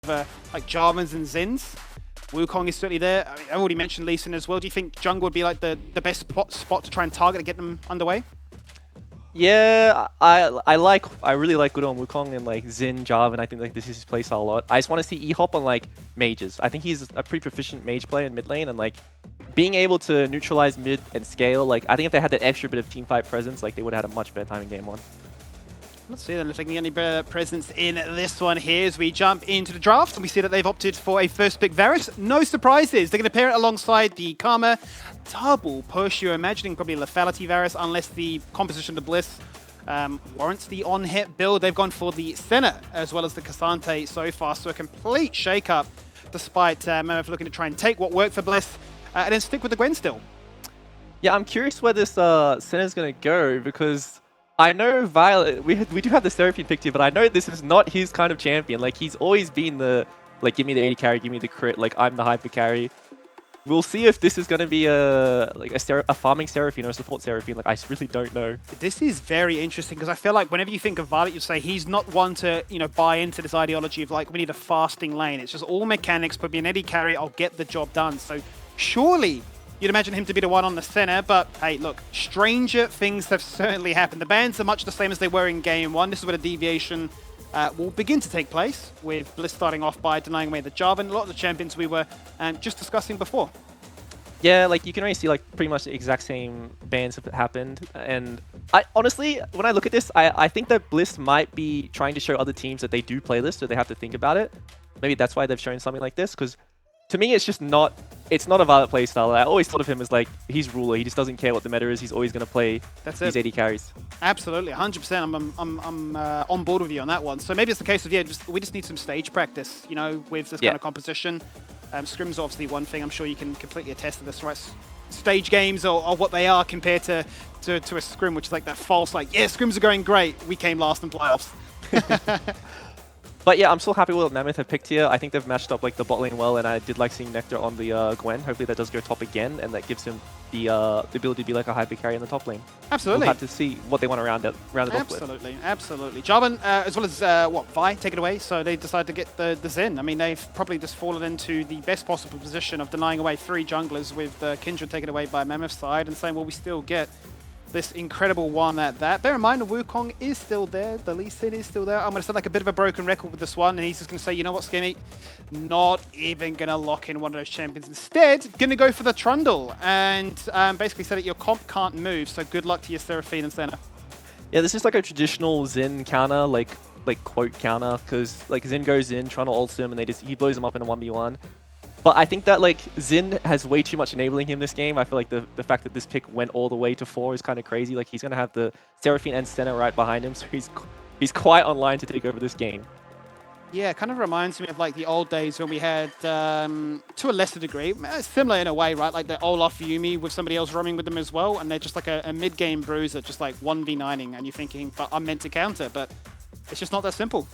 like Jarvans and Zins. Wukong is certainly there. I mean, I've already mentioned Lee Sin as well. Do you think jungle would be like the best spot to try and target to get them underway? Yeah, I really like good on Wukong and like Xin, Jarvan. I think like this is his playstyle a lot. I just want to see E-Hop on like mages. I think he's a pretty proficient mage player in mid lane, and like being able to neutralize mid and scale. Like I think if they had that extra bit of team fight presence, like they would have had a much better time in game one. Let's see then if they can get any better presence in this one here as we jump into the draft, and we see that they've opted for a first pick Varus. No surprises. They're going to pair it alongside the Karma. Double push. You're imagining probably Lethality Varus, unless the composition to Bliss warrants the on-hit build. They've gone for the Senna as well as the Cassante so far. So a complete shake-up despite Mammoth looking to try and take what worked for Bliss and then stick with the Gwen still. Yeah, I'm curious where this Senna's going to go, because I know Violet, we do have the Seraphine picked here, but I know this is not his kind of champion. Like, he's always been the, like, give me the AD carry, give me the crit, like, I'm the hyper carry. We'll see if this is going to be a farming Seraphine or a support Seraphine. Like, I really don't know. This is very interesting, because I feel like whenever you think of Violet, you say he's not one to, buy into this ideology of, like, we need a fasting lane. It's just all mechanics, put me an AD carry, I'll get the job done. So, surely you'd imagine him to be the one on the center, but hey, look, stranger things have certainly happened. The bans are much the same as they were in game one. This is where the deviation will begin to take place, with Bliss starting off by denying away the Jarvan, a lot of the champions we were just discussing before. Yeah, like you can already see like pretty much the exact same bans have happened. And I honestly, when I look at this, I think that Bliss might be trying to show other teams that they do play this, so they have to think about it. Maybe that's why they've shown something like this, because to me, it's just not, it's not a Violet playstyle. I always thought of him as like, he's ruler. He just doesn't care what the meta is. He's always going to play these AD carries. Absolutely, 100%. I'm on board with you on that one. So maybe it's the case of, we just need some stage practice, with this kind of composition. Scrims are obviously one thing. I'm sure you can completely attest to this, right? Stage games are what they are compared to a scrim, which is like that false, like, yeah, scrims are going great. We came last in playoffs. But yeah, I'm still happy with what Mammoth have picked here. I think they've matched up like the bot lane well, and I did like seeing Nectar on the Gwen. Hopefully that does go top again, and that gives him the ability to be like a hyper carry in the top lane. Absolutely. We'll have to see what they want to round it off with. Absolutely. Jarvan, as well as Vi, take it away. So they decided to get the Zen. I mean, they've probably just fallen into the best possible position of denying away 3 junglers, with Kindred taken away by Mammoth's side, and saying, well, we still get this incredible one at that. Bear in mind, the Wukong is still there. The Lee Sin is still there. I'm going to sound like a bit of a broken record with this one, and he's just going to say, you know what, Skimmy? Not even going to lock in one of those champions. Instead, going to go for the Trundle, and basically said that your comp can't move, so good luck to your Seraphine and Senna. Yeah, this is like a traditional Xin counter, like quote counter, because like Xin goes in, Trundle ults him, and he blows him up in a 1v1. But I think that like Xin has way too much enabling him this game. I feel like the fact that this pick went all the way to 4 is kind of crazy. Like he's going to have the Seraphine and Senna right behind him, so he's quite online to take over this game. Yeah, it kind of reminds me of like the old days when we had, to a lesser degree, similar in a way, right? Like the Olaf Yumi with somebody else roaming with them as well, and they're just like a mid-game bruiser, just like 1v9ing, and you're thinking, but I'm meant to counter, but it's just not that simple.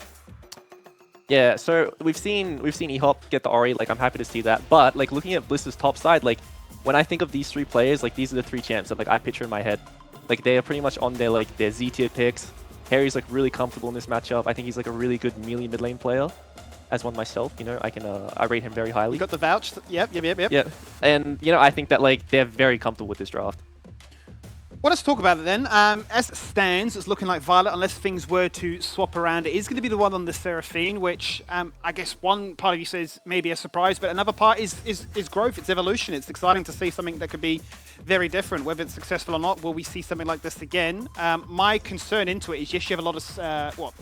Yeah, so we've seen E-Hop get the Ori, like I'm happy to see that. But like looking at Bliss's top side, like when I think of these 3 players, like these are the 3 champs that like I picture in my head. Like they are pretty much on their Z tier picks. Harry's like really comfortable in this matchup. I think he's like a really good melee mid lane player. As one myself, I rate him very highly. You got the vouch? Yep. Yeah, and I think that like they're very comfortable with this draft. Well, let's talk about it then. As it stands, it's looking like Violet, unless things were to swap around, it is going to be the one on the Seraphine, which I guess one part of you says maybe a surprise, but another part is growth, it's evolution. It's exciting to see something that could be very different. Whether it's successful or not, will we see something like this again? My concern into it is, yes, you have a lot of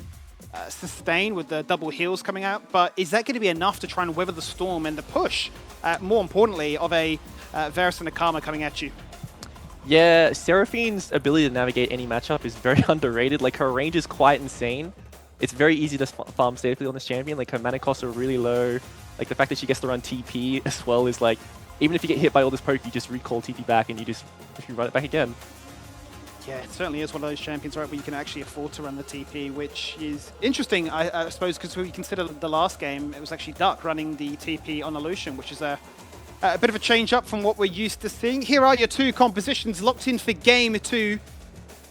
sustain with the double heals coming out, but is that going to be enough to try and weather the storm and the push, more importantly, of a Varus and a Karma coming at you? Yeah, Seraphine's ability to navigate any matchup is very underrated. Like, her range is quite insane. It's very easy to farm safely on this champion. Like, her mana costs are really low. Like, the fact that she gets to run TP as well is like, even if you get hit by all this poke, you just recall TP back and you run it back again. Yeah, it certainly is one of those champions, right, where you can actually afford to run the TP, which is interesting, I suppose, because when we consider the last game, it was actually Duck running the TP on Illusion, which is a bit of a change up from what we're used to seeing. Here are your 2 compositions locked in for game 2.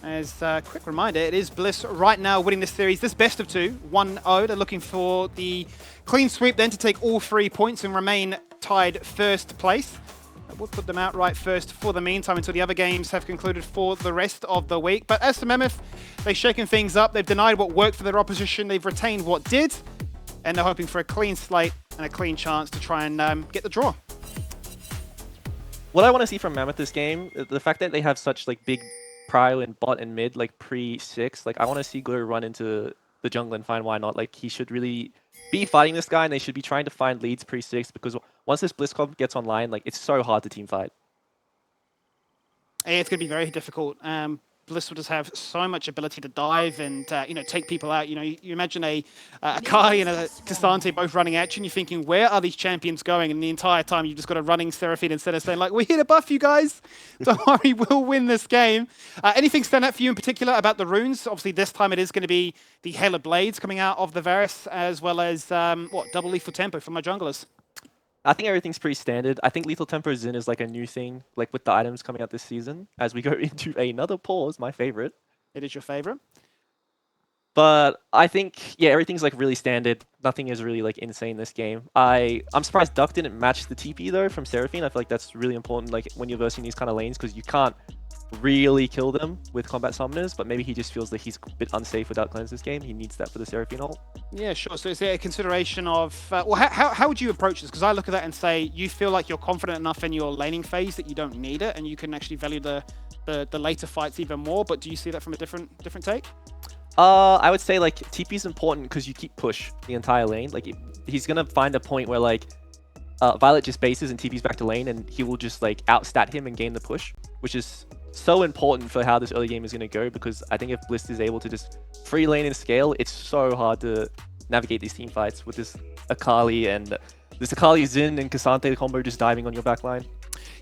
As a quick reminder, it is Bliss right now winning this series. This best of 2, 1-0. They're looking for the clean sweep then to take all 3 points and remain tied first place. That would put them outright first for the meantime until the other games have concluded for the rest of the week. But as for Mammoth, they've shaken things up. They've denied what worked for their opposition. They've retained what did. And they're hoping for a clean slate and a clean chance to try and get the draw. What I want to see from Mammoth this game, the fact that they have such like big prio in bot and mid, like pre-6, like I want to see Glitter run into the jungle and find why not. Like he should really be fighting this guy and they should be trying to find leads pre-6 because once this Bliss comp gets online, like it's so hard to team fight. It's going to be very difficult. Bliss will just have so much ability to dive and take people out. You imagine a Kai and a Cassante both running at you, and you're thinking, where are these champions going? And the entire time you've just got a running Seraphine instead of saying, like, we're here to buff you guys. Don't worry, we'll win this game. Anything stand out for you in particular about the runes? Obviously, this time it is going to be the Hail of Blades coming out of the Varus, as well as double lethal tempo for my junglers. I think everything's pretty standard. I think Lethal Tempo Zin is like a new thing, like with the items coming out this season. As we go into another pause, my favorite. It is your favorite? But I think, yeah, everything's like really standard. Nothing is really like insane this game. I'm surprised Duck didn't match the TP though from Seraphine. I feel like that's really important like when you're versing these kind of lanes because you can't really kill them with combat summoners, but maybe he just feels that he's a bit unsafe without cleanse this game. He needs that for the Seraphine ult. Yeah, sure. So is there a consideration of, how would you approach this? Because I look at that and say, you feel like you're confident enough in your laning phase that you don't need it, and you can actually value the later fights even more, but do you see that from a different take? I would say like TP is important because you keep push the entire lane. Like he's going to find a point where like Violet just bases and TP's back to lane, and he will just like outstat him and gain the push, which is so important for how this early game is going to go, because I think if Bliss is able to just free lane and scale, it's so hard to navigate these team fights with this Akali and this Akali Zin and Cassante combo just diving on your backline.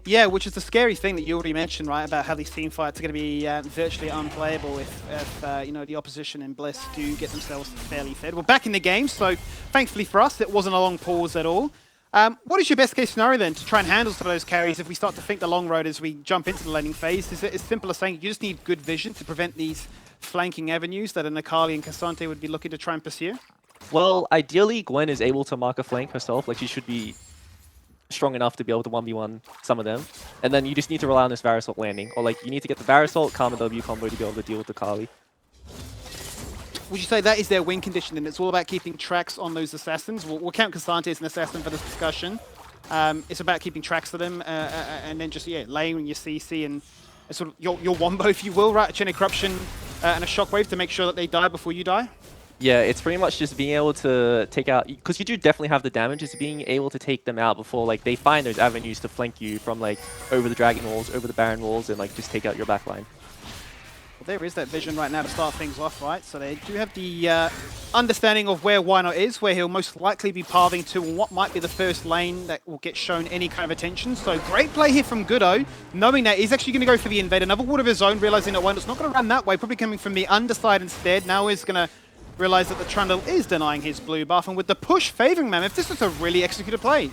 Yeah, which is the scary thing that you already mentioned, right, about how these team fights are going to be virtually unplayable if the opposition in Bliss do get themselves fairly fed. We're back in the game, so thankfully for us, it wasn't a long pause at all. What is your best case scenario then to try and handle some of those carries if we start to think the long road as we jump into the laning phase? Is it as simple as saying you just need good vision to prevent these flanking avenues that an Akali and Cassante would be looking to try and pursue? Well, ideally, Gwen is able to mark a flank herself. Like, she should be strong enough to be able to 1v1 some of them. And then you just need to rely on this Varus ult landing. Or, like, you need to get the Varus ult, Karma W combo to be able to deal with the Akali. Would you say that is their win condition, and it's all about keeping tracks on those assassins? We'll count Cassante as an assassin for this discussion. It's about keeping tracks of them, and then just, laying your CC and sort of your wombo, if you will, right? A Chain of Corruption and a Shockwave to make sure that they die before you die? Yeah, it's pretty much just being able to take out, because you do definitely have the damage, it's being able to take them out before like they find those avenues to flank you from like over the Dragon walls, over the Baron walls, and like just take out your backline. Well, there is that vision right now to start things off, right? So they do have the understanding of where Wynot is, where he'll most likely be pathing to what might be the first lane that will get shown any kind of attention. So great play here from Goodo, knowing that he's actually going to go for the invade, another ward of his own, realizing that Wynot's not going to run that way, probably coming from the underside instead. Now he's going to realize that the Trundle is denying his blue buff, and with the push favoring Mammoth, this is a really executed play.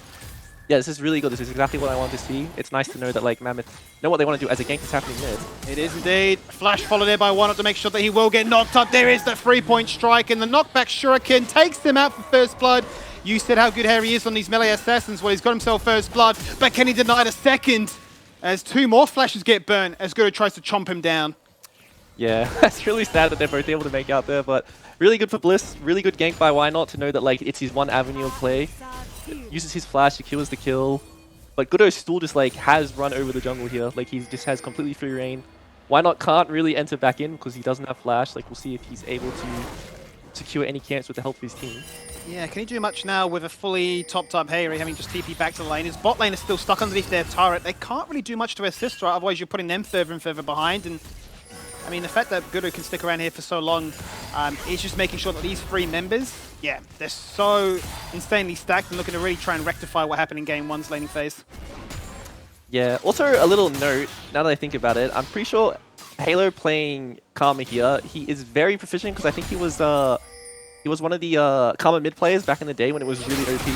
Yeah, this is really good. This is exactly what I want to see. It's nice to know that like Mammoth know what they want to do as a gank is happening mid. It is indeed. Flash followed there by Wynot to make sure that he will get knocked up. There is the 3-point strike, and the knockback shuriken takes him out for first blood. You said how good Harry is on these melee assassins. Well, he's got himself first blood, but can he deny the second? As 2 more flashes get burnt as Goodo tries to chomp him down. Yeah, that's really sad that they're both able to make out there, but really good for Bliss. Really good gank by Wynot to know that like it's his one avenue of play. Uses his flash, secures the kill. But Goodo still just like has run over the jungle here. Like he just has completely free reign. Wynot can't really enter back in because he doesn't have flash. Like we'll see if he's able to secure any camps with the help of his team. Yeah, can he do much now with a fully topped up Harry having just TP back to the lane? His bot lane is still stuck underneath their turret. They can't really do much to assist, right? Otherwise you're putting them further and further behind. And I mean, the fact that Goodo can stick around here for so long is just making sure that these 3 members, yeah, they're so insanely stacked and looking to really try and rectify what happened in Game 1's laning phase. Yeah, also a little note, now that I think about it, I'm pretty sure Halo playing Karma here, he is very proficient because I think he was one of the Karma mid players back in the day when it was really OP.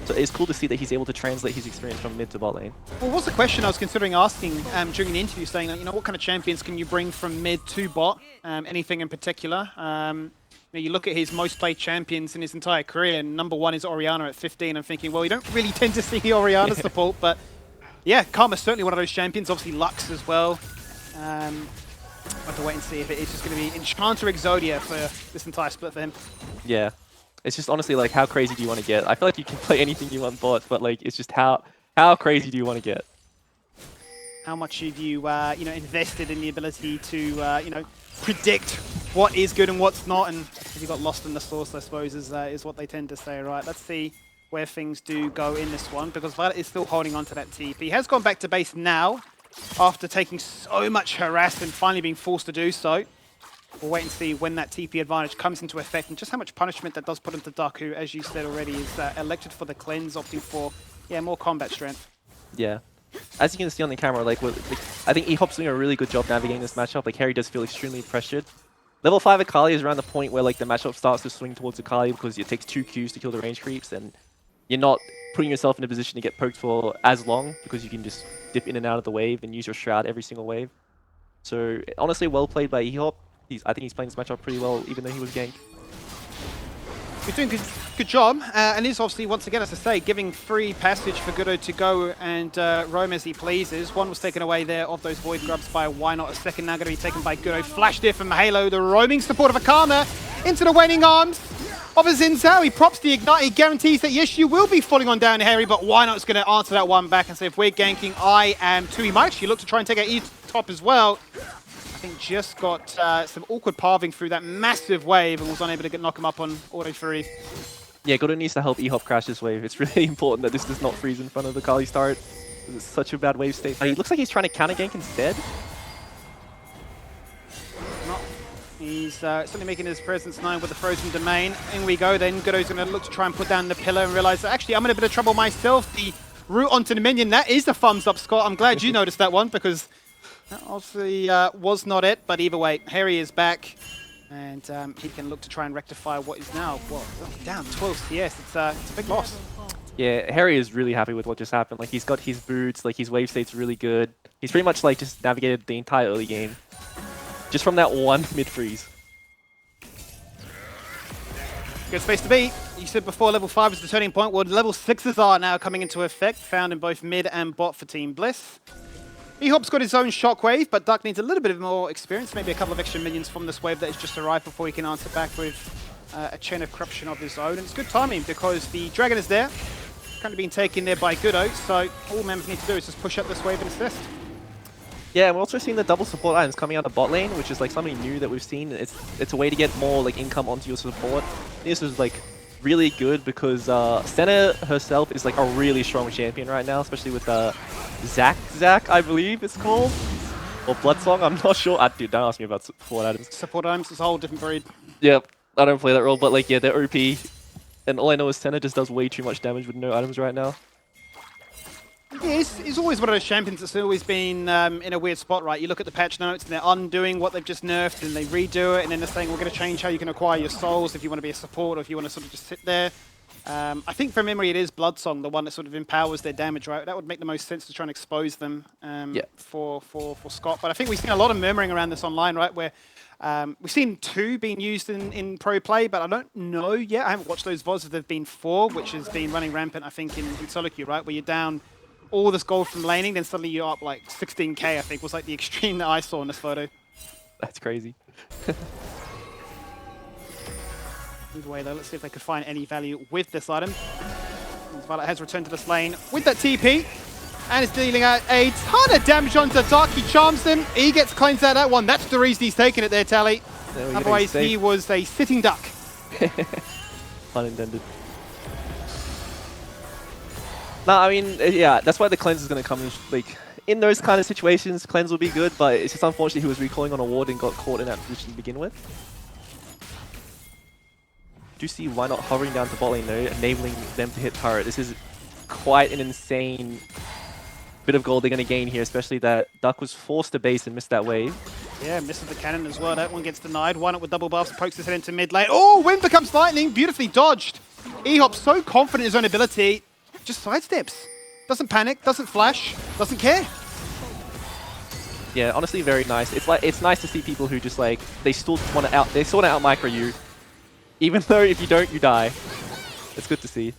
So it's cool to see that he's able to translate his experience from mid to bot lane. Well, what's the question I was considering asking during the interview, saying, like, you know, what kind of champions can you bring from mid to bot? Anything in particular? You look at his most played champions in his entire career, and '1 is Orianna at 15. I'm thinking, well, you don't really tend to see Orianna support, but yeah, Karma's certainly one of those champions. Obviously, Lux as well. I'll have to wait and see if it is just going to be Enchanter Exodia for this entire split for him. Yeah. It's just honestly like, how crazy do you want to get? I feel like you can play anything you want bot, but like it's just how crazy do you want to get? How much have you invested in the ability to predict what is good and what's not, and if you got lost in the sauce, I suppose, is what they tend to say. Right, let's see where things do go in this one, because Violet is still holding on to that TP. He has gone back to base now after taking so much harass and finally being forced to do so. We'll wait and see when that TP advantage comes into effect and just how much punishment that does put into Duck, who, as you said already, is elected for the cleanse, opting for, more combat strength. Yeah. As you can see on the camera, like I think E-Hop's doing a really good job navigating this matchup. Like, Harry does feel extremely pressured. Level 5 Akali is around the point where like the matchup starts to swing towards Akali because it takes 2 Qs to kill the range creeps, and you're not putting yourself in a position to get poked for as long because you can just dip in and out of the wave and use your Shroud every single wave. So, honestly, well played by E-Hop. I think he's playing this matchup pretty well, even though he was ganked. He's doing good job, and is obviously, once again, as I say, giving free passage for Gudo to go and roam as he pleases. One was taken away there of those Void Grubs by Why Not. A second now going to be taken by Gudo. Flash there from Halo, the roaming support of Akana into the waning arms of a Xin Zhao. He props the Ignite. He guarantees that, yes, you will be falling on down, Harry, but Why Not is going to answer that one back and say, if we're ganking, I am too. He might actually look to try and take out E-top as well. I think just got some awkward pathing through that massive wave and was unable to knock him up on auto free. Yeah, Gudo needs to help E-Hop crash this wave. It's really important that this does not freeze in front of the Kali start. It's such a bad wave state. He looks like he's trying to counter gank instead. No. He's certainly making his presence known with the frozen domain. In we go then. Gudo's going to look to try and put down the pillar and realize that actually I'm in a bit of trouble myself. The route onto the minion, that is the thumbs up, Scott. I'm glad you noticed that one, because that obviously was not it, but either way, Harry is back, and he can look to try and rectify what is now, down 12 CS. It's a big loss. Yeah, Harry is really happy with what just happened. Like, he's got his boots, like his wave state's really good. He's pretty much like just navigated the entire early game, just from that one mid freeze. Good space to be. You said before level 5 is the turning point. Well, level 6s are now coming into effect, found in both mid and bot for Team Bliss. E-Hop's got his own shockwave, but Duck needs a little bit of more experience, maybe a couple of extra minions from this wave that has just arrived before he can answer back with a chain of corruption of his own. And it's good timing because the dragon is there, currently being taken there by Gudo, so all members need to do is just push up this wave and assist. Yeah, and we're also seeing the double support items coming out of bot lane, which is like something new that we've seen. It's a way to get more like income onto your support. This is like really good because Senna herself is like a really strong champion right now, especially with Zac, I believe it's called, or Bloodsong. I'm not sure. Dude, don't ask me about support items. Support items is a whole different breed. Yep, I don't play that role, but like yeah, they're OP, and all I know is Senna just does way too much damage with no items right now. Yeah, he's always one of those champions that's always been in a weird spot, right? You look at the patch notes and they're undoing what they've just nerfed and they redo it, and then they're saying we're going to change how you can acquire your souls if you want to be a support or if you want to sort of just sit there. I think from memory it is Bloodsong, the one that sort of empowers their damage, right? That would make the most sense to try and expose them for Scott. But I think we've seen a lot of murmuring around this online, right? Where we've seen 2 being used in pro play, but I don't know yet. I haven't watched those VODs if there've been 4, which has been running rampant, I think, in solo queue, right? Where you're down all this gold from laning, then suddenly you're up like 16k, I think, was like the extreme that I saw in this photo. That's crazy. Either way, though, let's see if they could find any value with this item. Violet has returned to this lane with that TP, and is dealing out a ton of damage onto Dark. He charms them. He gets cleansed out that one. That's the reason he's taking it there, Tally. Otherwise, he was a sitting duck. Pun intended. No, I mean, yeah, that's why the cleanse is going to come in. Like, in those kind of situations, cleanse will be good, but it's just unfortunate he was recalling on a ward and got caught in that position to begin with. Do see Why Not hovering down to bot lane though, enabling them to hit turret. This is quite an insane bit of gold they're going to gain here, especially that Duck was forced to base and missed that wave. Yeah, misses the cannon as well. That one gets denied. Why Not with double buffs, pokes his head into mid lane. Oh, wind becomes lightning, beautifully dodged. E-Hop's so confident in his own ability. just sidesteps. Doesn't panic, doesn't flash, doesn't care. Yeah, honestly, very nice. It's nice to see people who just like they still want to out micro you, even though if you don't, you die. It's good to see.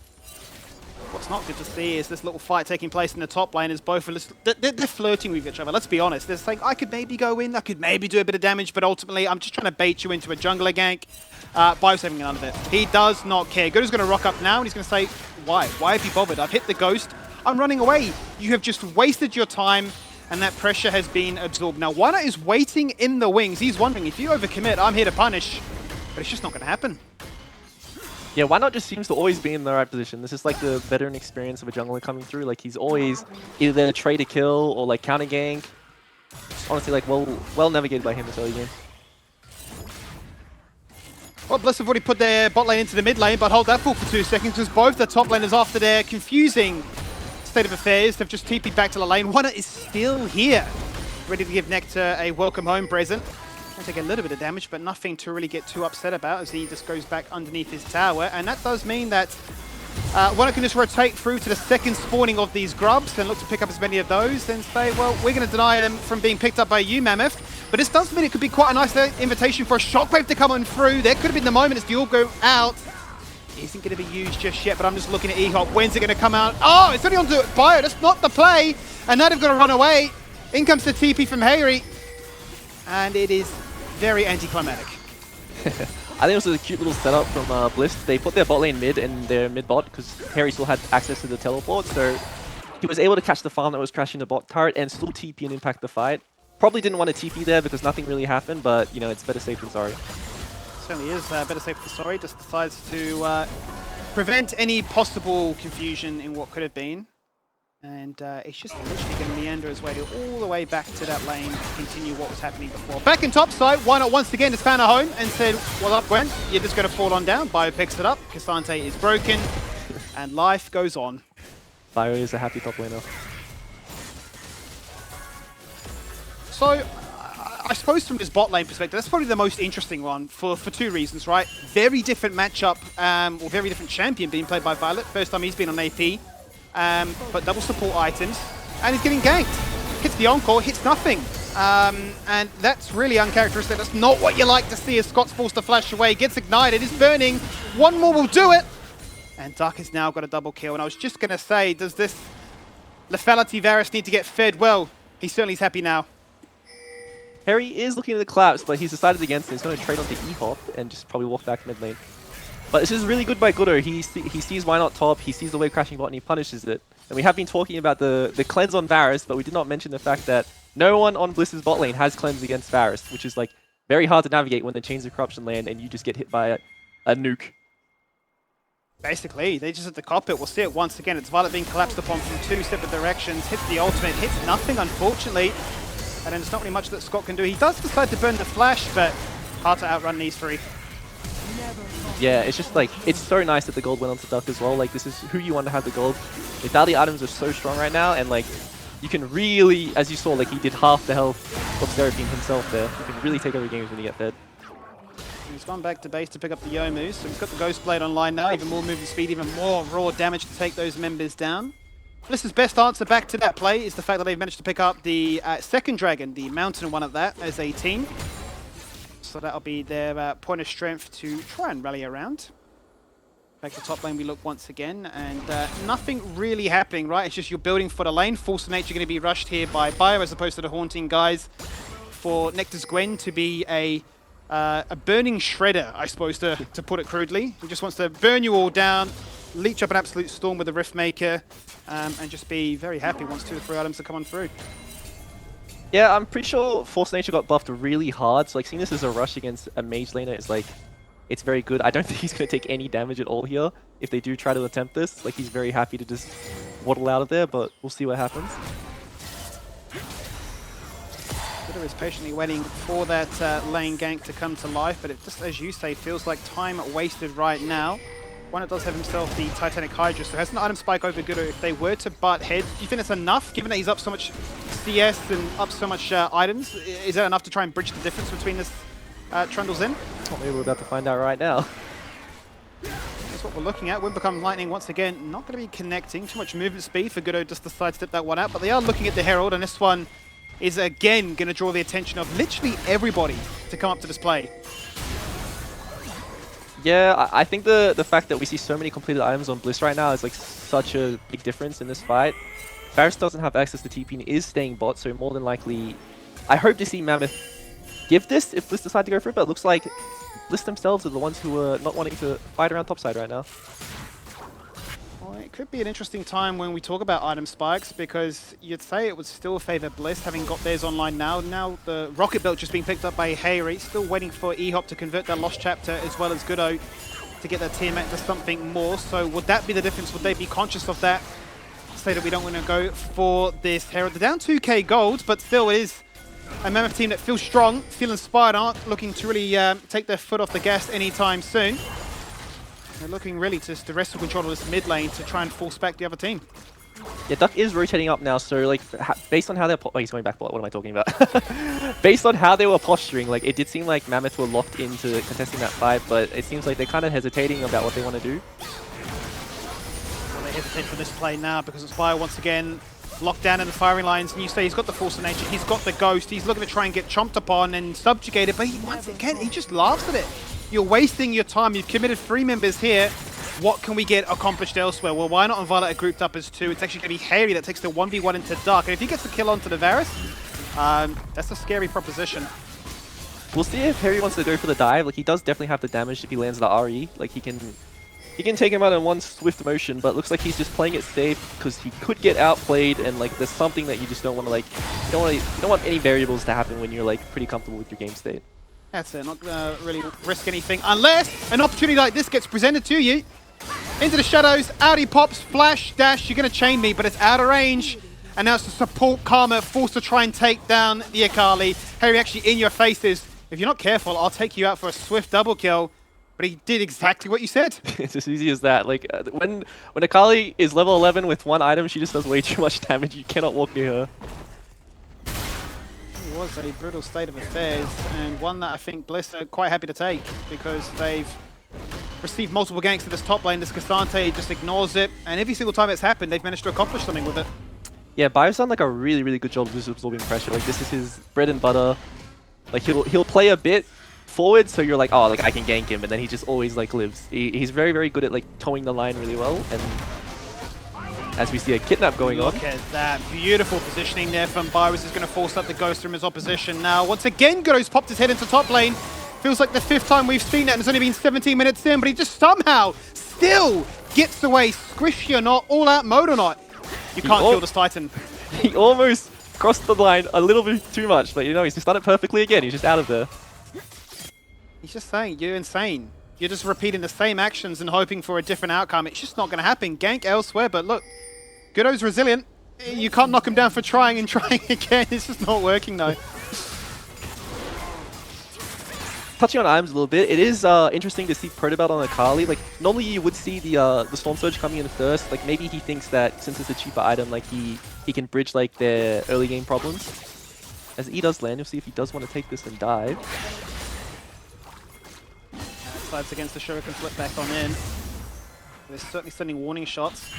What's not good to see is this little fight taking place in the top lane as both are they're flirting with each other. Let's be honest. They're saying, I could maybe go in, I could maybe do a bit of damage, but ultimately I'm just trying to bait you into a jungler gank. Bio's having none of it. He does not care. Gooder's going to rock up now and he's going to say, why? Why have you bothered? I've hit the ghost. I'm running away. You have just wasted your time and that pressure has been absorbed. Now, Wana is waiting in the wings. He's wondering, if you overcommit, I'm here to punish. But it's just not going to happen. Yeah, why not just seems to always be in the right position. This is like the veteran experience of a jungler coming through. Like he's always either trade to kill or like counter gank. Honestly, like well navigated by him this early game. Well, Bliss have already put their bot lane into the mid lane, but hold that thought for 2 seconds because both the top laners, after their confusing state of affairs, have just TP'd back to the lane. Wana is still here, ready to give Nectar a welcome home present. Going to take a little bit of damage, but nothing to really get too upset about as he just goes back underneath his tower. And that does mean that Wana can just rotate through to the second spawning of these grubs and look to pick up as many of those and say, well, we're going to deny them from being picked up by you, Mammoth. But this does mean it could be quite a nice invitation for a shockwave to come on through. There could have been the moment as the all go out. Isn't going to be used just yet, but I'm just looking at E-Hop. When's it going to come out? Oh, it's only on to Bio. That's not the play. And now they've got to run away. In comes the TP from Hayri. And it is very anticlimactic. I think it was a cute little setup from Bliss. They put their bot lane mid and their mid bot because Harry still had access to the teleport, so he was able to catch the farm that was crashing the bot turret and still TP and impact the fight. Probably didn't want to TP there because nothing really happened, but you know, it's better safe than sorry. Certainly is better safe than sorry. Just decides to prevent any possible confusion in what could have been. And it's just literally going to meander his way all the way back to that lane to continue what was happening before. Back in top side, why not once again has found a home and said, well up Gwen, you're just going to fall on down. Bio picks it up, Cassante is broken, and life goes on. Bio is a happy top laner. So, I suppose from this bot lane perspective, that's probably the most interesting one for 2 reasons, right? Very different matchup, or very different champion being played by Violet. First time he's been on AP. But double support items, and he's getting ganked. Hits the encore, hits nothing. And that's really uncharacteristic. That's not what you like to see as Scott's forced to flash away. Gets ignited, is burning. One more will do it. And Duck has now got a double kill. And I was just going to say, does this lethality Varus need to get fed? Well, he certainly is happy now. Harry is looking at the collapse, but he's decided against it. He's going to trade onto E-Hop and just probably walk back mid lane. But this is really good by Gooder. He sees why not top, he sees the wave crashing bot and he punishes it. And we have been talking about the cleanse on Varus, but we did not mention the fact that no one on Bliss's bot lane has cleanse against Varus, which is like very hard to navigate when the Chains of Corruption land and you just get hit by a nuke. Basically, they just hit the cockpit. We'll see it once again. It's Violet being collapsed upon from 2 separate directions. Hits the ultimate, hits nothing, unfortunately. And then there's not really much that Scott can do. He does decide to burn the flash, but hard to outrun these 3. Yeah, it's just like, it's so nice that the gold went onto Duck as well. Like, this is who you want to have the gold. Lethality items are so strong right now, and like, you can really, as you saw, like he did half the health of Seraphine himself there. You can really take over games when you get fed. He's gone back to base to pick up the Yomu, so he's got the Ghost Blade online now, even more movement speed, even more raw damage to take those members down. Bliss's best answer back to that play is the fact that they've managed to pick up the second dragon, the mountain one at that, as a team. So that'll be their point of strength to try and rally around. Back to top lane we look once again, and nothing really happening, right? It's just you're building for the lane. Force of Nature going to be rushed here by Bio as opposed to the Haunting guys. For Nectar's Gwen to be a burning shredder, I suppose, to put it crudely. He just wants to burn you all down, leech up an absolute storm with the Riftmaker, and just be very happy once 2 or 3 items to come on through. Yeah, I'm pretty sure Force Nature got buffed really hard, so like seeing this as a rush against a mage laner is like, it's very good. I don't think he's going to take any damage at all here if they do try to attempt this. Like, he's very happy to just waddle out of there, but we'll see what happens. Gooder is patiently waiting for that lane gank to come to life, but it just, as you say, feels like time wasted right now. One does have himself the Titanic Hydra, so has an item spike over Gooder. If they were to butt heads, do you think it's enough, given that he's up so much CS and up so much items? Is that enough to try and bridge the difference between this Trundle's in? Well, maybe we're about to find out right now. what we're looking at. Wind becomes lightning once again. Not going to be connecting. Too much movement speed for Goodo just to sidestep that one out. But they are looking at the Herald, and this one is again going to draw the attention of literally everybody to come up to this play. Yeah, I think the fact that we see so many completed items on Bliss right now is like such a big difference in this fight. Varus doesn't have access to TP and is staying bot, so more than likely, I hope to see Mammoth give this if Bliss decide to go for it, but it looks like Bliss themselves are the ones who are not wanting to fight around topside right now. Well, it could be an interesting time when we talk about item spikes, because you'd say it would still favor Bliss, having got theirs online now. Now the rocket belt just being picked up by Hayri, still waiting for E-Hop to convert that lost chapter, as well as Goodo to get their teammate to something more. So would that be the difference? Would they be conscious of that? Say that we don't want to go for this Herald. They're down 2k gold, but still it is a Mammoth team that feels strong, feel inspired, aren't looking to really take their foot off the gas anytime soon. They're looking really to wrestle control of this mid lane to try and force back the other team. Yeah, Duck is rotating up now, so like based on how they're he's going back. What am I talking about? Based on how they were posturing, like it did seem like Mammoth were locked into contesting that fight, but it seems like they're kind of hesitating about what they want to do. Well, they hesitate for this play now because it's Bio once again locked down in the firing lines, and you say he's got the Force of Nature, he's got the Ghost, he's looking to try and get chomped upon and subjugated, but once again, he just laughs at it. You're wasting your time, you've committed 3 members here. What can we get accomplished elsewhere? Well, why not on Violet are grouped up as 2? It's actually going to be Hayri that takes the 1v1 into Dark, and if he gets the kill onto the Varus, that's a scary proposition. We'll see if Hayri wants to go for the dive. Like he does definitely have the damage if he lands the RE. Like he can take him out in one swift motion, but it looks like he's just playing it safe because he could get outplayed, and like there's something that you just don't want to like. You don't want any variables to happen when you're like pretty comfortable with your game state. That's it. Not going to really risk anything unless an opportunity like this gets presented to you. Into the shadows, out he pops, flash, dash, you're going to chain me, but it's out of range. And now it's the support Karma forced to try and take down the Akali. Harry actually in your faces. If you're not careful, I'll take you out for a swift double kill. But he did exactly what you said. It's as easy as that. Like when Akali is level 11 with 1 item, she just does way too much damage. You cannot walk near her. It was a brutal state of affairs, and one that I think Bliss are quite happy to take, because they've received multiple ganks to this top lane. This Cassante just ignores it, and every single time it's happened, they've managed to accomplish something with it. Yeah, Bio's done like a really, really good job of just absorbing pressure. Like this is his bread and butter. Like he'll play a bit forward, so you're like, oh, like I can gank him, and then he just always like lives. He's very, very good at like towing the line really well, and as we see a kidnap going on. Look at that beautiful positioning there from Bio. Is going to force up the Ghost from his opposition. Now, once again, Goodo's popped his head into top lane. Feels like the 5th time we've seen that, and it's only been 17 minutes in, but he just somehow still gets away, squishy or not, all-out mode or not. You can't kill this Titan. He almost crossed the line a little bit too much, but you know, he's just done it perfectly again. He's just out of there. He's just saying, you're insane. You're just repeating the same actions and hoping for a different outcome. It's just not going to happen. Gank elsewhere, but look, Goodo's resilient. You can't knock him down for trying and trying again. It's just not working though. Touching on items a little bit, it is interesting to see Protobelt on Akali. Like normally you would see the Storm Surge coming in first. Like maybe he thinks that since it's a cheaper item, like he can bridge like their early game problems. As E does land, you'll see if he does want to take this and dive. Slides against the Shuriken, flip back on in. They're certainly sending warning shots.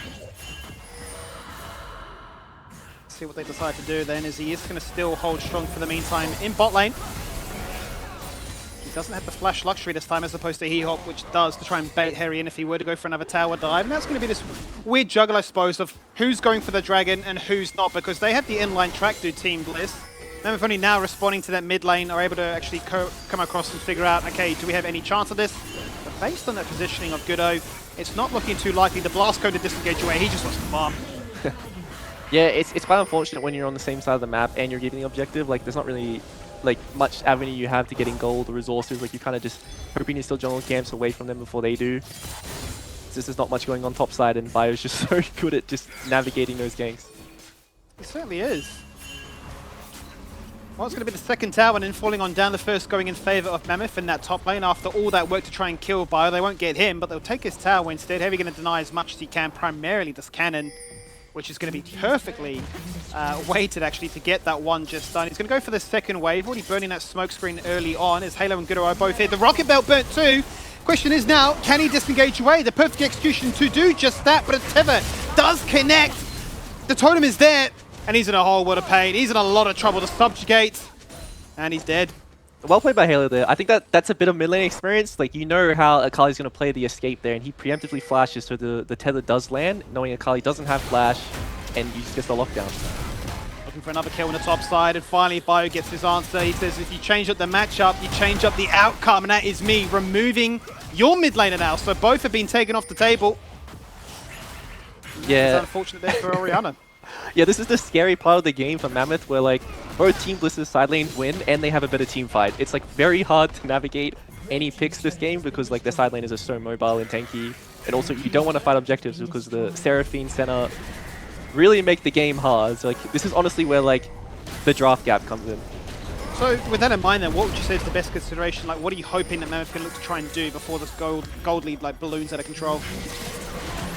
See what they decide to do then, as he is going to still hold strong for the meantime in bot lane. He doesn't have the flash luxury this time as opposed to He-Hop, which does to try and bait Harry in if he were to go for another tower dive. And that's going to be this weird juggle, I suppose, of who's going for the dragon and who's not, because they have the inline track do Team Bliss. Mammoth only now responding to that mid lane are able to actually come across and figure out, okay, do we have any chance of this? But based on that positioning of Goodo, it's not looking too likely. The blast code to disengage away, he just wants to farm. Yeah, it's quite unfortunate when you're on the same side of the map and you're getting the objective. Like, there's not really like much avenue you have to getting gold or resources. Like, you're kind of just hoping you still jungle camps away from them before they do. There's not much going on top side, and Bio's just so good at just navigating those ganks. He certainly is. Well, it's going to be the second tower, and then falling on down, the first going in favor of Mammoth in that top lane. After all that work to try and kill Bio, they won't get him, but they'll take his tower instead. Heavy going to deny as much as he can, primarily this cannon, which is going to be perfectly weighted actually to get that one just done. He's going to go for the second wave, already burning that smoke screen early on as Halo and Goodo are both here. The rocket belt burnt too. Question is now, can he disengage away? The perfect execution to do just that, but a tether does connect. The totem is there, and he's in a whole world of pain. He's in a lot of trouble to subjugate, and he's dead. Well played by Halo there. I think that's a bit of mid lane experience. Like, you know how Akali's going to play the escape there, and he preemptively flashes so the tether does land, knowing Akali doesn't have flash, and you just get the lockdown. Looking for another kill on the top side, and finally Bio gets his answer. He says, if you change up the matchup, you change up the outcome, and that is me removing your mid laner now. So both have been taken off the table. Yeah. It's unfortunate there for Orianna. Yeah, this is the scary part of the game for Mammoth, where like both Team Bliss's side lanes win and they have a better team fight. It's like very hard to navigate any picks this game because like their side laners are so mobile and tanky, and also you don't want to fight objectives because the Seraphine center really make the game hard. So like this is honestly where like the draft gap comes in. So with that in mind then, what would you say is the best consideration? Like what are you hoping that Mammoth can look to try and do before this gold lead like balloons out of control?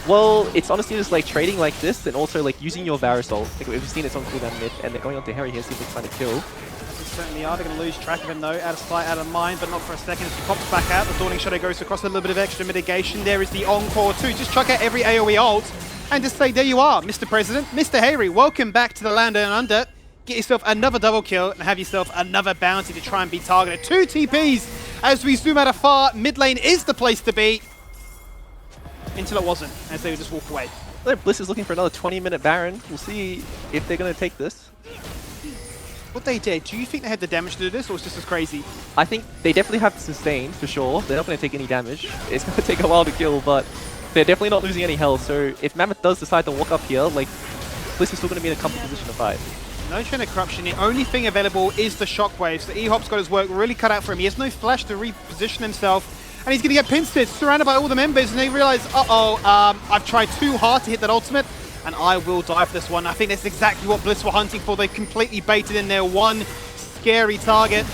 Well, it's honestly just like trading like this and also like using your Varusol. Like we've seen it's on cooldown mid and they're going on to Harry here, see if they're trying to kill. They certainly are. They're going to lose track of him though, out of sight, out of mind, but not for a second. As he pops back out, the Dawning Shadow goes across a little bit of extra mitigation. There is the Encore too. Just chuck out every AoE ult and just say, there you are, Mr. President, Mr. Harry, welcome back to the land and under. Get yourself another double kill and have yourself another bounty to try and be targeted. 2 TPs as we zoom out afar. Mid lane is the place to be. Until it wasn't, as they would just walk away. Bliss is looking for another 20-minute Baron. We'll see if they're going to take this. What they did, do you think they had the damage to do this, or is this just crazy? I think they definitely have sustain, for sure. They're not going to take any damage. It's going to take a while to kill, but they're definitely not losing any health. So if Mammoth does decide to walk up here, like, Bliss is still going to be in a comfortable position to fight. No chain of corruption. The only thing available is the shockwave. So E-Hop's got his work really cut out for him. He has no flash to reposition himself. And he's going to get pinsted, surrounded by all the members, and they realize, I've tried too hard to hit that ultimate, and I will die for this one. I think that's exactly what Bliss were hunting for. They completely baited in their one scary target.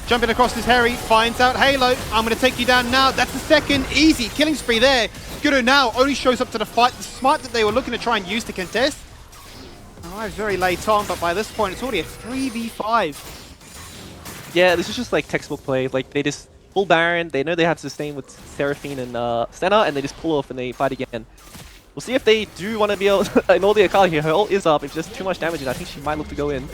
Jumping across this Harry, finds out Halo. I'm going to take you down now. That's the second. Easy. Killing spree there. Guru now only shows up to the fight. The smite that they were looking to try and use to contest. Arrives very late on, but by this point, it's already a 3v5. Yeah, this is just like textbook play. Like, they just full Baron, they know they have sustain with Seraphine and Senna, and they just pull off and they fight again. We'll see if they do want to be able to ignore the Akali here. Her ult is up, if there's too much damage, and I think she might look to go in.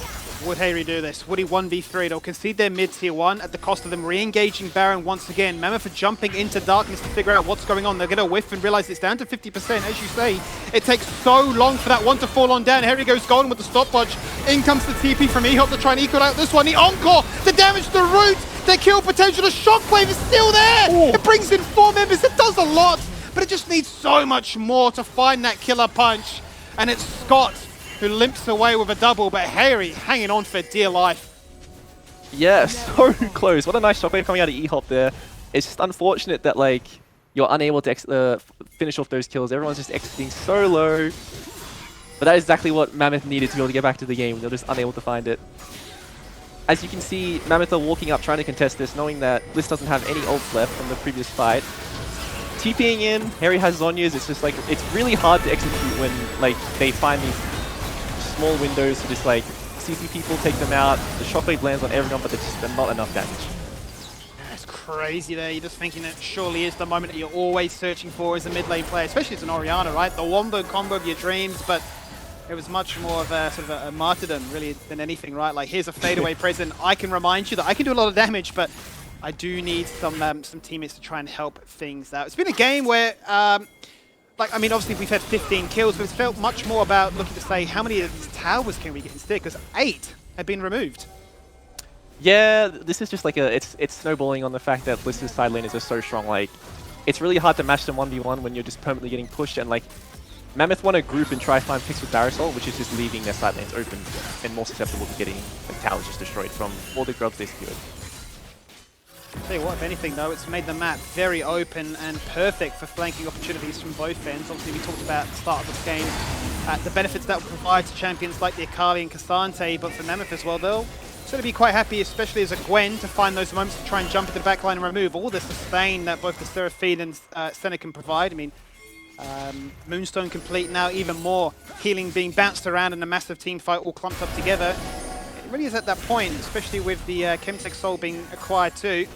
Would Harry do this? Would he 1v3? They'll concede their mid tier 1 at the cost of them re-engaging Baron once again. Mammoth are jumping into darkness to figure out what's going on. They're going to whiff and realize it's down to 50%. As you say, it takes so long for that one to fall on down. Harry goes golden with the stopwatch. In comes the TP from E-Hop to try and equal out this one. The Encore to damage the root. The kill potential. The shockwave is still there. Ooh. It brings in 4 members. It does a lot, but it just needs so much more to find that killer punch. And it's Scott who limps away with a double, but Harry hanging on for dear life. Yeah, so close. What a nice shockwave coming out of E-Hop there. It's just unfortunate that like you're unable to finish off those kills. Everyone's just exiting so low. But that is exactly what Mammoth needed to be able to get back to the game. They're just unable to find it. As you can see, Mammoth are walking up trying to contest this, knowing that Bliss doesn't have any ults left from the previous fight. TPing in, Harry has Zhonya's. It's just like, it's really hard to execute when like they find these small windows to just like CC people, take them out. The shockwave lands on everyone, but there's just not enough damage. That's crazy there. You're just thinking that surely is the moment that you're always searching for as a mid lane player, especially as an Orianna, right? The wombo combo of your dreams, but it was much more of a sort of a martyrdom really than anything, right? Like, here's a fadeaway present. I can remind you that I can do a lot of damage, but I do need some teammates to try and help things out. It's been a game where like, I mean, obviously we've had 15 kills, but it's felt much more about looking to say how many of these towers can we get instead, because 8 have been removed. Yeah, this is just like it's snowballing on the fact that Bliss's side laners are so strong. Like, it's really hard to match them 1v1 when you're just permanently getting pushed, and like, Mammoth want to group and try find picks with Varusol, which is just leaving their side lanes open and more susceptible to getting like, towers just destroyed from all the grubs they secured. Tell you what, if anything though, it's made the map very open and perfect for flanking opportunities from both ends. Obviously, we talked about at the start of this game the benefits that will provide to champions like the Akali and Cassante, but for Mammoth as well, they'll sort of be quite happy, especially as a Gwen, to find those moments to try and jump into the backline and remove all the sustain that both the Seraphine and Senna can provide. I mean, Moonstone complete now, even more healing being bounced around in a massive team fight all clumped up together. It really is at that point, especially with the Chemtech Soul being acquired too,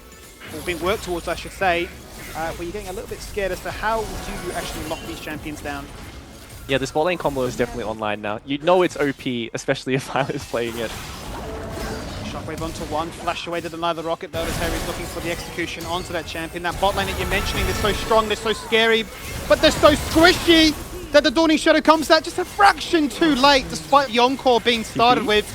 or being worked towards I should say, where you're getting a little bit scared as to how do you actually lock these champions down. Yeah, this bot lane combo is definitely online now. You know it's OP, especially if Violet is playing it. Shockwave onto one, flash away to deny the rocket though, as Harry's looking for the execution onto that champion. That bot lane that you're mentioning, they're so strong, they're so scary, but they're so squishy that the Dawning Shadow comes out just a fraction too late, despite the encore being started with.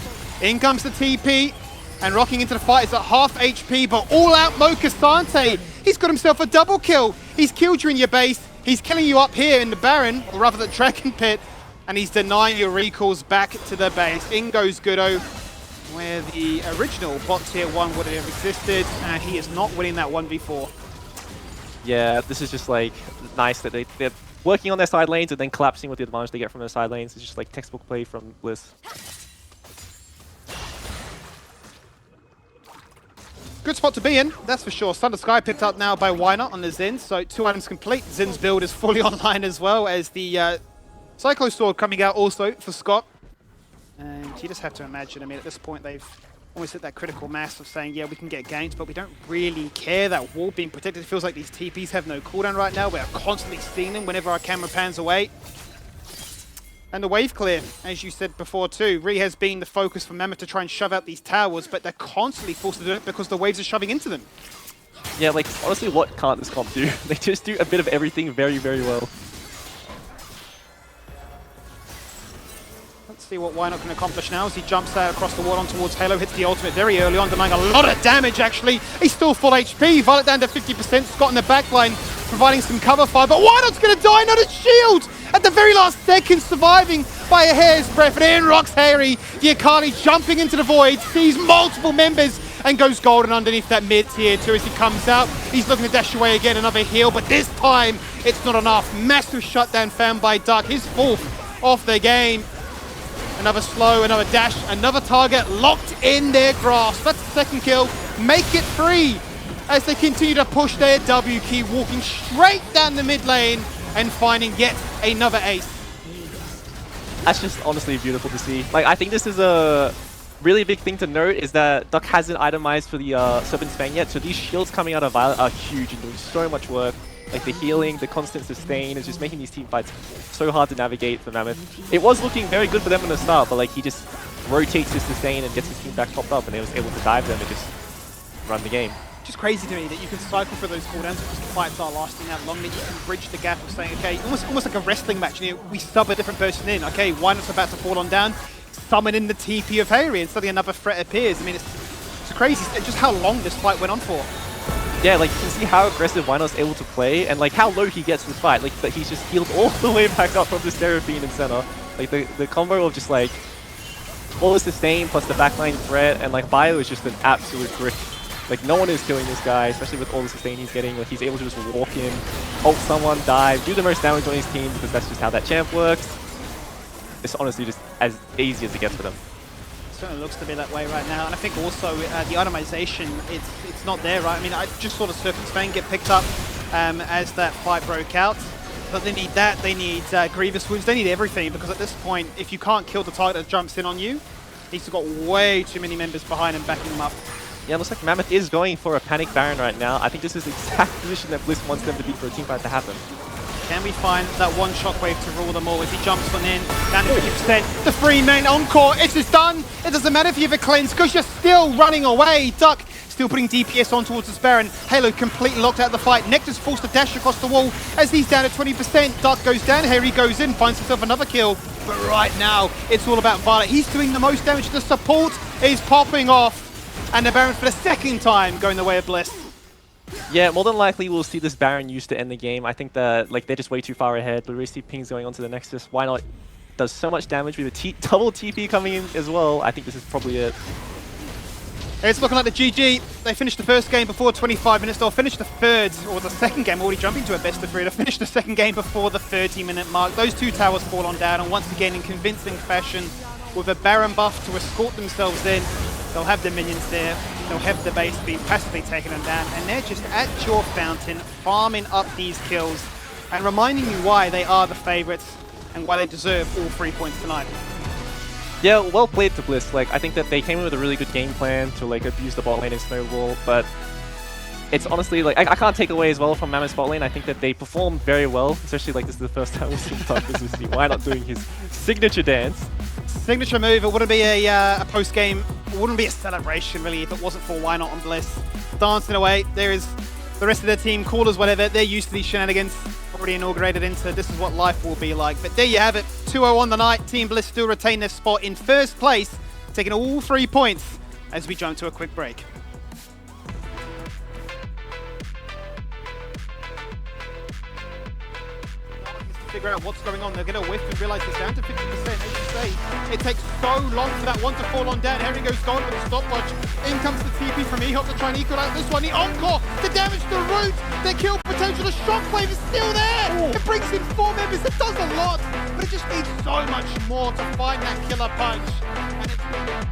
In comes the TP, and rocking into the fight is at half HP, but all out Mo Casante. He's got himself a double kill. He's killed you in your base, he's killing you up here in the Baron, or rather the Dragon Pit, and he's denying your recalls back to the base. In goes Goodo, where the original bot tier 1 would have existed, and he is not winning that 1v4. Yeah, this is just like nice that they're working on their side lanes and then collapsing with the advantage they get from their side lanes. It's just like textbook play from Bliss. Good spot to be in, that's for sure. Thunder Sky picked up now by Wynot on the Xin, so 2 items complete. Zin's build is fully online as well, as the Cyclo Sword coming out also for Scott. And you just have to imagine, I mean, at this point they've almost hit that critical mass of saying, yeah, we can get ganked, but we don't really care. That wall being protected, it feels like these TPs have no cooldown right now. We're constantly seeing them whenever our camera pans away. And the wave clear, as you said before too, really has been the focus for Mammoth to try and shove out these towers, but they're constantly forced to do it because the waves are shoving into them. Yeah, like, honestly, what can't this comp do? They just do a bit of everything very, very well. Let's see what Wynot can accomplish now as he jumps out across the wall on towards Halo, hits the ultimate very early on, denying a lot of damage actually. He's still full HP, Violet down to 50%, Scott in the backline providing some cover fire, but Wynot's going to die, not a shield! At the very last second, surviving by a hair's breadth, and in rocks Harry. The Akali jumping into the void, sees multiple members, and goes golden underneath that mid-tier too as he comes out. He's looking to dash away again, another heal, but this time, it's not enough. Massive shutdown found by Duck, his 4th of the game. Another slow, another dash, another target locked in their grasp. That's the second kill. Make it 3 as they continue to push their W key, walking straight down the mid lane and finding yet another ace. That's just honestly beautiful to see. Like, I think this is a really big thing to note is that Duck hasn't itemized for the Serpent's Fang yet, so these shields coming out of Violet are huge and doing so much work. Like the healing, the constant sustain is just making these team fights so hard to navigate for Mammoth. It was looking very good for them in the start, but like he just rotates his sustain and gets his team back topped up, and they was able to dive them and just run the game. Just crazy to me that you can cycle for those cooldowns because the fights are lasting that long, that you can bridge the gap of saying, okay, almost like a wrestling match. You know, we sub a different person in. Okay, Wynot's about to fall on down, summon in the TP of Harry, and suddenly another threat appears. I mean, it's crazy just how long this fight went on for. Yeah, like you can see how aggressive Wynot's able to play and like how low he gets in the fight. Like, but he's just healed all the way back up from the Seraphine in center. Like the combo of just like all the sustain plus the backline threat, and like Bio is just an absolute brick. Like no one is killing this guy, especially with all the sustain he's getting. Like he's able to just walk in, ult someone, dive, do the most damage on his team because that's just how that champ works. It's honestly just as easy as it gets for them. Certainly looks to be that way right now, and I think also the itemization, it's not there, right? I mean, I just saw the Serpent's Fang get picked up as that fight broke out, but they need that, they need Grievous Wounds, they need everything, because at this point, if you can't kill the target that jumps in on you, he's got way too many members behind him backing him up. Yeah, looks like Mammoth is going for a Panic Baron right now. I think this is the exact position that Bliss wants them to be for a team fight to happen. Can we find that one shockwave to rule them all as he jumps on in, down to 50%, the 3-main encore, it's just done! It doesn't matter if you have a cleanse, because you're still running away! Duck still putting DPS on towards this Baron, Halo completely locked out of the fight, Nectar's forced to dash across the wall as he's down at 20%, Duck goes down, Harry goes in, finds himself another kill, but right now, it's all about Violet, he's doing the most damage, the support is popping off, and the Baron for the second time going the way of Bliss. Yeah, more than likely we'll see this Baron used to end the game. I think that like they're just way too far ahead. Blue Race pings going on to the Nexus. Why not? Does so much damage with a double TP coming in as well. I think this is probably it. It's looking like the GG. They finished the first game before 25 minutes. They'll finish the third, or the second game, already jumping to a best of 3. They'll finish the second game before the 30-minute mark. Those two towers fall on down, and once again in convincing fashion, with a Baron buff to escort themselves in, they'll have the minions there, they'll have the base speed passively taking them down, and they're just at your fountain, farming up these kills, and reminding you why they are the favourites, and why they deserve all 3 points tonight. Yeah, well played to Bliss. Like, I think that they came in with a really good game plan to like abuse the bot lane and snowball, but it's honestly like I can't take away as well from Mammoth's bot lane. I think that they performed very well, especially like this is the first time we've seen Darkness with Why not doing his signature dance. Signature move. It wouldn't be a post game. It wouldn't be a celebration really if it wasn't for Why Not on Bliss dancing away. There is the rest of their team, callers, whatever. They're used to these shenanigans. Already inaugurated into this is what life will be like. But there you have it. 2-0 on the night. Team Bliss still retain their spot in first place, taking all 3 points as we jump to a quick break. Figure out what's going on. They'll get a whiff and realize it's down to 50%. As you say, it takes so long for that one to fall on down. Herring goes gone with a stopwatch. In comes the TP from E-Hop to try and equalize this one. The encore to damage the root. The kill potential. The shockwave is still there. It brings in 4 members. It does a lot, but it just needs so much more to find that killer punch. And it's